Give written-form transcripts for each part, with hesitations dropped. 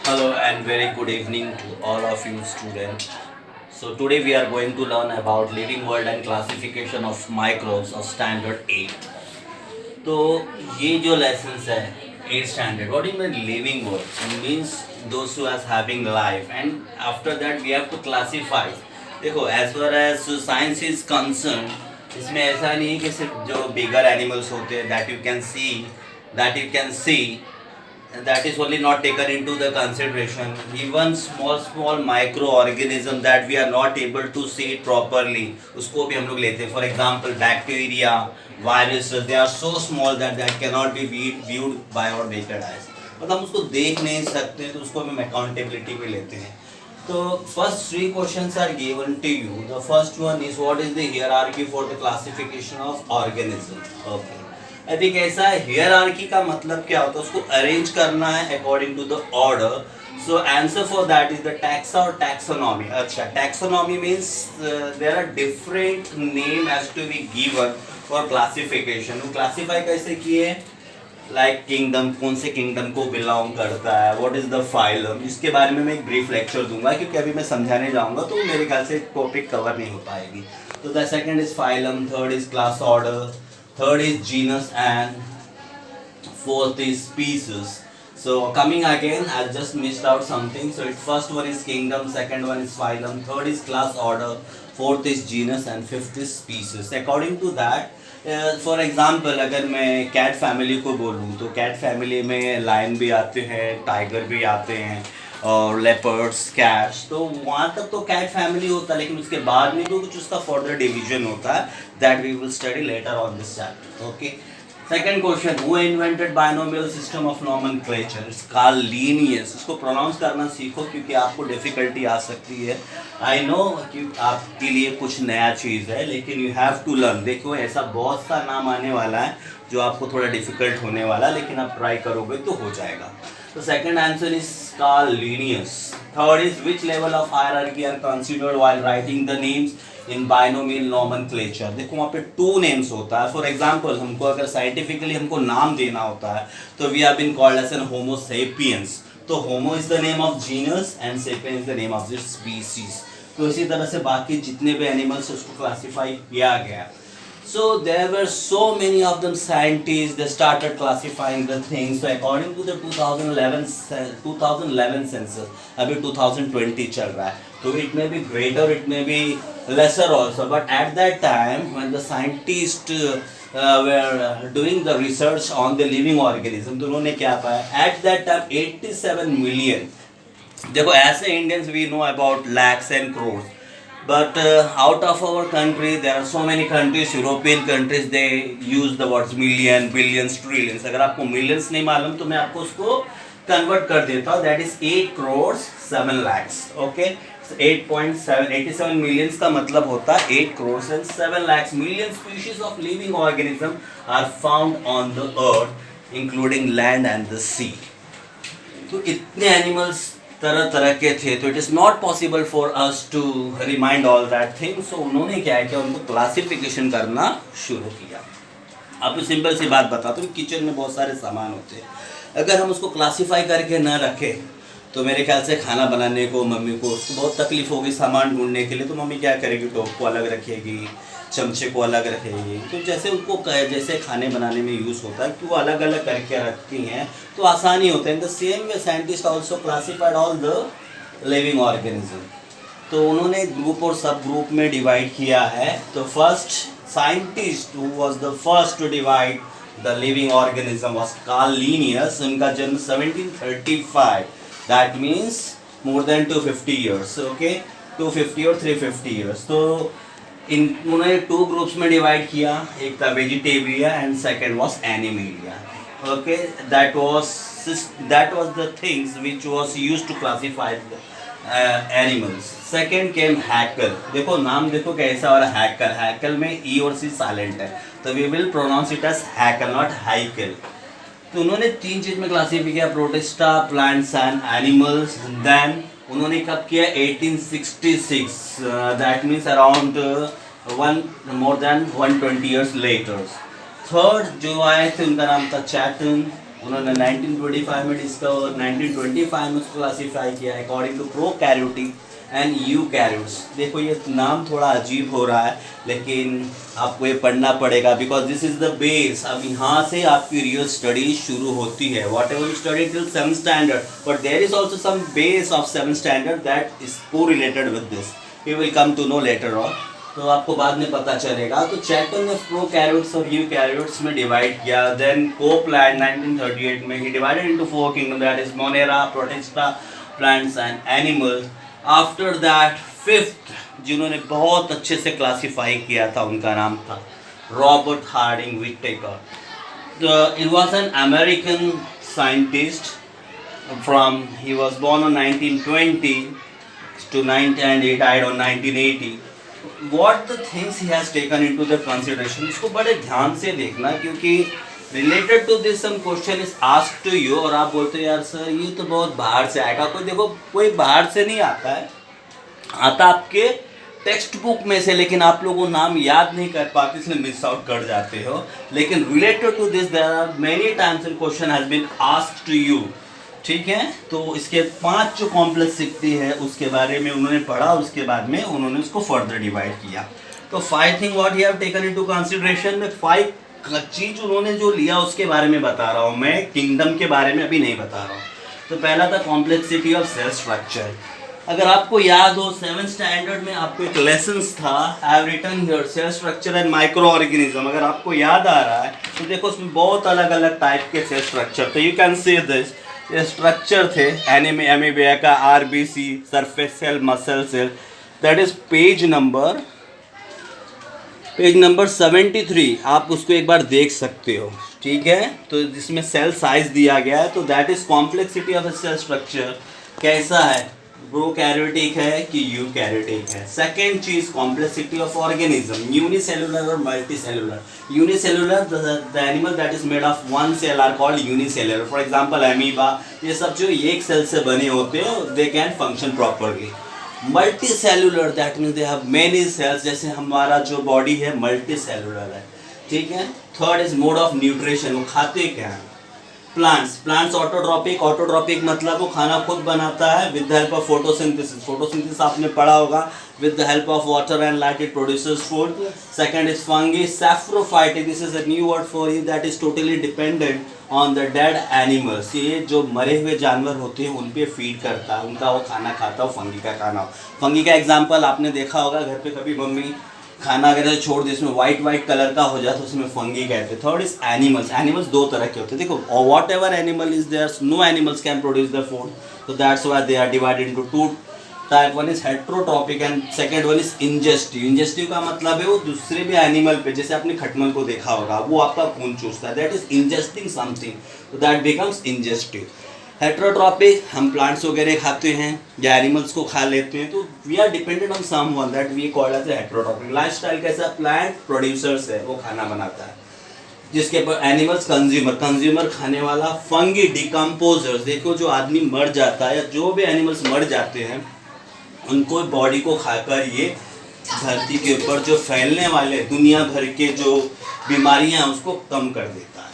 Hello and very good evening to all of you students. So today we are going to learn about living world and classification of microbes of standard 8. तो ये जो lessons है 8 standard, what do you mean living world? It means those who are having life, and after that we have to classify. देखो as far as science is concerned, इसमें ऐसा नहीं है कि सिर्फ जो bigger animals होते हैं that you can see that is only not taken into the consideration. Even small microorganism that we are not able to see it properly, उसको भी हम लोग लेते हैं. For example, bacteria, viruses, they are so small that cannot be viewed by our naked eyes. मतलब हम उसको देख नहीं सकते, तो उसको हम accountability में लेते हैं. So first three questions are given to you. The first one is, what is the hierarchy for the classification of organism? Okay. I think ऐसा हियरार्की का मतलब क्या होता है, उसको अरेंज करना है according to the order. So answer for that is the taxa और टैक्सोनॉमी. अच्छा, taxonomy means there are different name has to be given for classification. वो क्लासीफाई कैसे किए, लाइक किंगडम, कौन से किंगडम को बिलोंग करता है, व्हाट इज द फाइलम. इसके बारे में मैं एक ब्रीफ लेक्चर दूंगा, क्योंकि अभी मैं समझाने जाऊंगा तो मेरे ख्याल से टॉपिक कवर नहीं हो पाएगी. तो the second is phylum, third is class order, third is genus, and fourth is species. So coming again, I just missed out something. So it first one is kingdom, second one is phylum, third is class order, fourth is genus, and fifth is species. According to that, for example, अगर मैं cat family को बोलूँ तो cat family में lion भी आते हैं, tiger भी आते हैं, और लेपर्ड्स, कैट्स. तो वहाँ तक तो कैट फैमिली होता है, लेकिन उसके बाद में तो कुछ उसका फर्दर डिवीजन होता है, that we will study later on this chapter. Okay. Second question, who invented binomial system of nomenclature? Carl Linnaeus. इसको प्रोनाउंस करना सीखो, क्योंकि आपको डिफिकल्टी आ सकती है. आई नो कि आपके लिए कुछ नया चीज़ है, लेकिन यू हैव टू लर्न. देखो, ऐसा बहुत सा नाम आने वाला है जो आपको थोड़ा डिफिकल्ट होने वाला है, लेकिन आप ट्राई करोगे तो हो जाएगा. So second answer is Carl Linnaeus. Third is, which level of hierarchy are considered while writing the names in binomial nomenclature? देखो वहाँ पे टू नेम्स होता है. फॉर एग्जाम्पल, हमको अगर साइंटिफिकली हमको नाम देना होता है तो we have been called as an homo sapiens. तो homo is the name of genus and sapien is the name of this species. तो इसी तरह से बाकी जितने भी एनिमल्स उसको क्लासीफाई किया गया. So there were so many of them scientists. They started classifying the things. So according to the 2011 census, अभी 2020 चल रहा है, तो it may be greater, it may be lesser also. But at that time, when the scientists were doing the research on the living organism, तो उन्होंने क्या पाया? At that time, 87 million. देखो, ऐसे Indians we know about lakhs and crores. But out of our country, there are so many countries, European countries, they use the words million, billions, trillions. अगर आपको millions नहीं मालूम तो मैं आपको उसको convert कर देता हूँ. That is 8 crores 7 lakhs. Okay, 87 millions का मतलब होता है 8 crores and 7 lakhs. Million species of living organism are found on the earth, including land and the sea. तो इतने animals तरह तरह के थे, तो it is not possible for us to remind all that thing. So उन्होंने क्या है कि उनको क्लासिफिकेशन करना शुरू किया. अब सिंपल सी बात बताता हूँ, किचन में बहुत सारे सामान होते हैं, अगर हम उसको क्लासीफाई करके ना रखें तो मेरे ख्याल से खाना बनाने को मम्मी को उसको बहुत तकलीफ होगी सामान ढूंढने के लिए. तो मम्मी क्या करेगी, टोप को अलग रखेगी, चमचे को अलग रखेगी. तो जैसे उनको जैसे खाने बनाने में यूज़ होता है कि वो अलग अलग करके रखती हैं, तो आसानी होता है. In the same way scientist also classified all the living organism. तो उन्होंने ग्रुप और सब ग्रुप में डिवाइड किया है. तो first scientist who was the first to divide the living organism was Carl Linnaeus. उनका जन्म 1735. That means more than 250 years. Okay, 250 और 350 ईयर्स. तो उन्होंने 2 ग्रुप्स में डिवाइड किया. एक था vegetaria and second was animalia. Okay, that was the things which was use to classify animals. Second came Haeckel. देखो नाम देखो कैसा और हैकल. हैकल में ई और सी साइलेंट है, तो we will pronounce it as Haeckel, not Haikal. तो उन्होंने 3 चीज़ में क्लासीफाई किया, protista, plants and animals. Then उन्होंने कब किया, 1866. That means around more than 120 years later. Third जो आए थे उनका नाम था चैटन. उन्होंने 1925 में डिस्कवर, 1925 में उसको क्लासीफाई किया according to prokaryotic and eukaryotes. देखो ये नाम थोड़ा अजीब हो रहा है, लेकिन आपको ये पढ़ना पड़ेगा because this is the base. अब यहाँ से आपकी रियल स्टडी शुरू होती है। What you study till 7th standard, but there is also some base of 7th standard that is correlated with this, we will come to know later on, तो आपको बाद में पता चलेगा। तो चैटन ने प्रोकैरियोट्स और यूकैरियोट्स में डिवाइड किया। देन कोपलैंड 1938 में ही divided into 4 kingdom, that is monera, protista, plants and animals. After that 5th जिन्होंने बहुत अच्छे से क्लासीफाई किया था उनका नाम था Robert Harding Whittaker. It was an American scientist from he was born on 1920 to 19 and he died on 1980. What the things he has taken into the consideration, इसको बड़े ध्यान से देखना, क्योंकि related to this some question is asked to you और आप बोलते हो यार सर ये तो बहुत बाहर से आएगा। कोई देखो कोई बाहर से नहीं आता है, आता आपके टेक्स्ट बुक में से, लेकिन आप लोगों को नाम याद नहीं कर पाते इसलिए मिस आउट कर जाते हो। लेकिन related to this there are many times and question has been asked to you, ठीक है। तो इसके 5 जो कॉम्प्लेक्सिटी है उसके बारे में उन्होंने पढ़ा, उसके बाद में उन्होंने उसको फर्दर डिवाइड किया। तो 5 thing what you have taken into consideration में 5 चीज उन्होंने जो लिया उसके बारे में बता रहा हूँ मैं, किंगडम के बारे में अभी नहीं बता रहा हूँ। तो पहला था कॉम्प्लेक्सिटी ऑफ सेल स्ट्रक्चर। अगर आपको याद हो 7th स्टैंडर्ड में आपको एक लेसन्स था, I have written here cell structure and micro organism. अगर आपको याद आ रहा है तो देखो उसमें बहुत अलग अलग टाइप के सेल स्ट्रक्चर थे। यू कैन सी दिस, ये स्ट्रक्चर थे एमीबिया का, RBC, surface cell, muscle cell. That is page number 73, आप उसको एक बार देख सकते हो, ठीक है। तो जिसमें सेल साइज दिया गया है, तो that is complexity of cell structure कैसा है, प्रोकैरियोटिक है कि यूकैरियोटिक है। सेकेंड चीज कॉम्प्लेक्सिटी ऑफ ऑर्गेनिज्म, यूनिसेलुलर और multicellular. Unicellular the animal that is made of one cell are called unicellular. For example amoeba, ये सब जो एक सेल से बने होते हैं they can function properly. Multicellular that means they have many cells, जैसे हमारा जो बॉडी है मल्टीसेलुलर है, ठीक है। Third is mode of nutrition, वो खाते क्या है। प्लांट्स ऑटोट्रॉपिक मतलब वो खाना खुद बनाता है with the help of photosynthesis आपने पढ़ा होगा, with the help of water and light it produces food. Second is fungi, saprophytic, this is a new word for you, that is totally dependent on the dead animals. ये जो मरे हुए जानवर होते हैं उन पे फीड करता है, उनका वो खाना खाता हो, फंगी का खाना। फंगी का एग्जाम्पल आपने देखा होगा घर पे कभी मम्मी खाना अगर छोड़ दे इसमें वाइट कलर का हो जाए तो उसमें फंगी कहते हैं। थर्ड इज एनिमल्स 2 तरह के होते हैं। देखो what animal is there, no animals can produce the food, तो that's why they are divided into 2 type. One is heterotrophic and second one is ingestive. Ingestive का मतलब है वो दूसरे भी एनिमल पे, जैसे आपने खटमल को देखा होगा, वो आपका खून चूसता है, दैट इज इंजेस्टिंग समथिंग, तो दैट बिकम्स इंजेस्टिव। हेट्रोट्रॉपिक, हम प्लांट्स वगैरह खाते हैं या एनिमल्स को खा लेते हैं, तो we are dependent on someone that we called as heterotrophic. Lifestyle कैसा, प्लांट प्रोड्यूसर्स है, वो खाना बनाता है, जिसके पर एनिमल्स कंज्यूमर खाने वाला। फंगी डिकम्पोजर्स, देखो जो आदमी मर जाता है या जो भी एनिमल्स मर जाते हैं उनको बॉडी को खाकर ये धरती के ऊपर जो फैलने वाले दुनिया भर के जो बीमारियां हैं उसको कम कर देता है।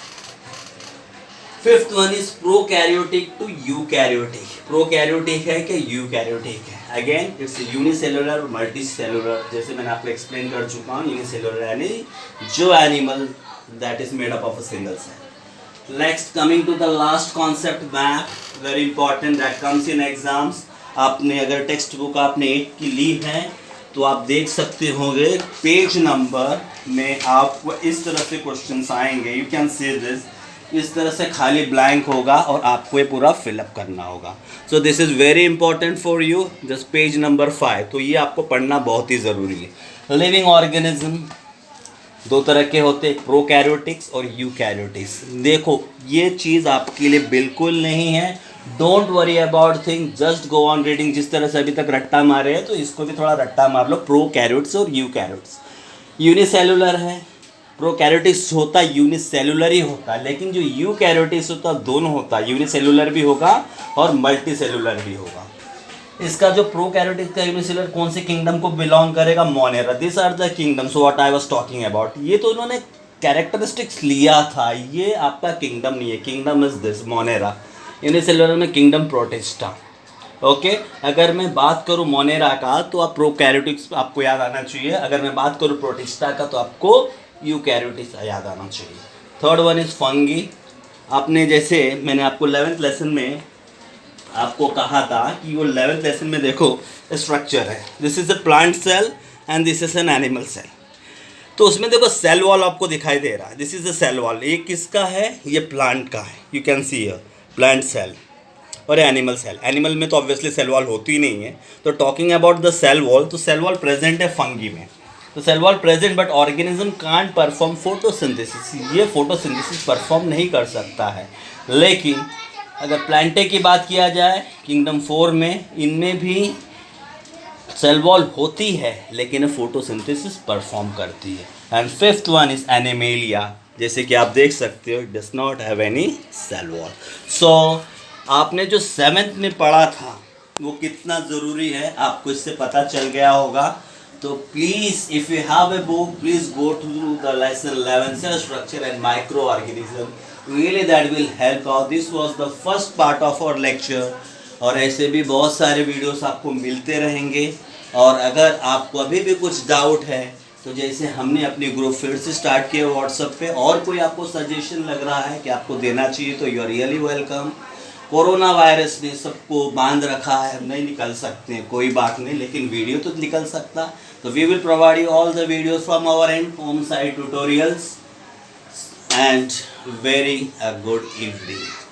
Fifth one is prokaryotic to eukaryotic. Prokaryotic है कि यूकैरियोटिक है, अगेन इट्स यूनिसेलुलर मल्टीसेलुलर, जैसे मैंने आपको एक्सप्लेन कर चुका हूँ। यूनिसेलुलर यानी जो animal that is made up of a single cell. Next coming to the last concept, map, very important, that comes in exams. आपने अगर टेक्स्ट बुक आपने 8 की ली है तो आप देख सकते होंगे पेज नंबर में आपको इस तरह से क्वेश्चंस आएंगे, यू कैन सी दिस, इस तरह से खाली ब्लैंक होगा और आपको ये पूरा फिलअप करना होगा। So this is very important for you, just page number 5, तो ये आपको पढ़ना बहुत ही ज़रूरी है। लिविंग ऑर्गेनिज्म 2 तरह के होते हैं, प्रोकैरियोटिक्स और यूकैरियोटिक्स। देखो ये चीज़ आपके लिए बिल्कुल नहीं है, don't worry about thing, just go on reading. जिस तरह से अभी तक रट्टा मारे हैं तो इसको भी थोड़ा रट्टा मार लो, प्रोकैरियोट्स और यूकैरियोट्स। यूनिसेलुलर है, प्रोकैरियोटिक्स होता है यूनिसेलुलर ही होता है, लेकिन जो यूकैरियोटिक्स होता है दोनों होता है, यूनिसेलुलर भी होगा और मल्टीसेलुलर भी होगा। इसका जो प्रोकैरियोटिक्स का यूनिसेलुलर कौन से किंगडम को बिलोंग करेगा, Monera. This are the kingdoms what I was talking about. ये तो उन्होंने कैरेक्टरिस्टिक्स लिया था, ये आपका किंगडम नहीं है, kingdom is this Monera, unicellular में किंगडम प्रोटिस्टा। ओके, अगर मैं बात करूँ मोनेरा का तो आप प्रोकैरियोटिक्स आपको याद आना चाहिए, अगर मैं बात करूँ प्रोटिस्टा का तो आपको यूकैरियोटिक्स याद आना चाहिए। Third one is fungi. आपने जैसे मैंने आपको 11th लेसन में आपको कहा था कि वो 11th लेसन में देखो स्ट्रक्चर है, this is a plant cell and this is an animal cell. तो उसमें देखो सेल वॉल आपको दिखाई दे रहा है, this is a cell wall, ये किसका है, ये प्लांट का है, you can see here plant cell, और एनिमल सेल। एनिमल में तो ऑब्वियसली सेल वॉल होती ही नहीं है। तो talking about the cell wall, तो सेल वॉल प्रेजेंट है फंगी में, तो cell wall present, but organism can't perform photosynthesis, ये फोटोसिंथेसिस परफॉर्म नहीं कर सकता है। लेकिन अगर प्लांटे की बात किया जाए किंगडम 4 में, इनमें भी सेल वॉल होती है लेकिन फोटोसिंथेसिस परफॉर्म करती है। And fifth one is animalia, जैसे कि आप देख सकते हो, it does not have any cell wall. So आपने जो 7th में पढ़ा था वो कितना ज़रूरी है आपको इससे पता चल गया होगा। तो please if you have a book, please go to the lesson 11 cell structure and micro organism, really that will help out. This was the first part of our lecture, और ऐसे भी बहुत सारे वीडियोस आपको मिलते रहेंगे। और अगर आपको अभी भी कुछ डाउट है तो जैसे हमने अपनी ग्रुप फिर से स्टार्ट किया व्हाट्सएप पे, और कोई आपको सजेशन लग रहा है कि आपको देना चाहिए तो you are really welcome. Corona virus ने सबको बांध रखा है, हम नहीं निकल सकते हैं, कोई बात नहीं, लेकिन वीडियो तो निकल सकता। तो we will provide you all the videos from our end, home side tutorials, and very a good evening.